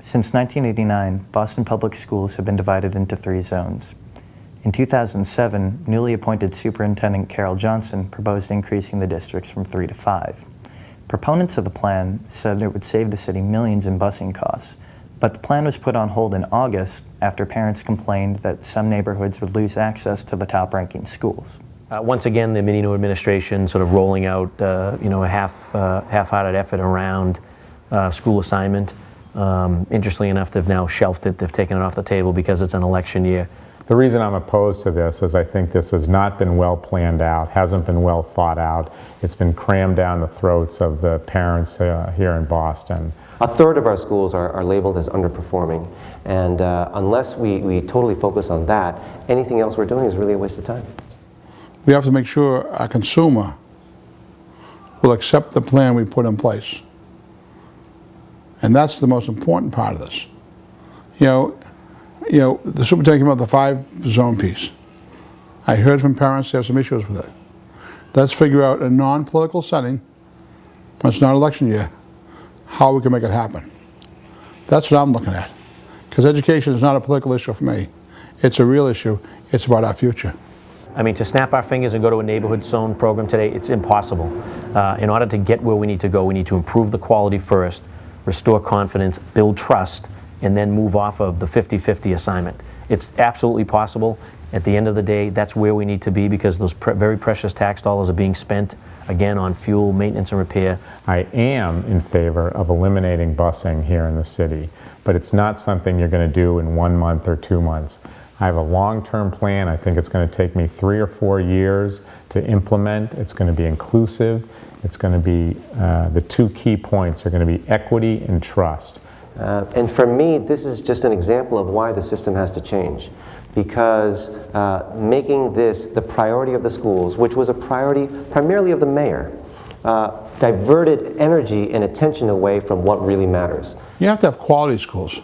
Since 1989, Boston Public Schools have been divided into 3 zones. In 2007, newly appointed Superintendent Carol Johnson proposed increasing the districts from 3 to 5. Proponents of the plan said it would save the city millions in busing costs, but the plan was put on hold in August after parents complained that some neighborhoods would lose access to the top-ranking schools. Once again, the Menino administration sort of rolling out, a half-hearted effort around school assignment. Interestingly enough, they've now shelved it. They've taken it off the table because it's an election year. The reason I'm opposed to this is I think this has not been well planned out, hasn't been well thought out. It's been crammed down the throats of the parents here in Boston. A third of our schools are labeled as underperforming, and unless we totally focus on that, anything else we're doing is really a waste of time. We have to make sure our consumer will accept the plan we put in place. And that's the most important part of this. The superintendent came out with the 5-zone piece. I heard from parents they have some issues with it. Let's figure out a non-political setting, when it's not election year, how we can make it happen. That's what I'm looking at. Because education is not a political issue for me. It's a real issue. It's about our future. I mean, to snap our fingers and go to a neighborhood zone program today, it's impossible. In order to get where we need to go, we need to improve the quality first, restore confidence, build trust, and then move off of the 50-50 assignment. It's absolutely possible. At the end of the day, that's where we need to be because those very precious tax dollars are being spent, again, on fuel, maintenance, and repair. I am in favor of eliminating busing here in the city, but it's not something you're going to do in 1 month or 2 months. I have a long-term plan. I think it's going to take me 3 or 4 years to implement. It's going to be inclusive. It's going to be, the 2 key points are going to be equity and trust. And for me, this is just an example of why the system has to change. Because making this the priority of the schools, which was a priority primarily of the mayor, diverted energy and attention away from what really matters. You have to have quality schools.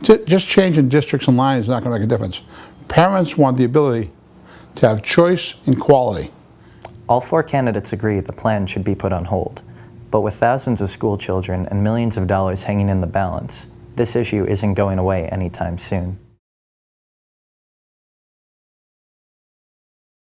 Just changing districts and lines is not going to make a difference. Parents want the ability to have choice and quality. All 4 candidates agree the plan should be put on hold. But with thousands of school children and millions of dollars hanging in the balance, this issue isn't going away anytime soon.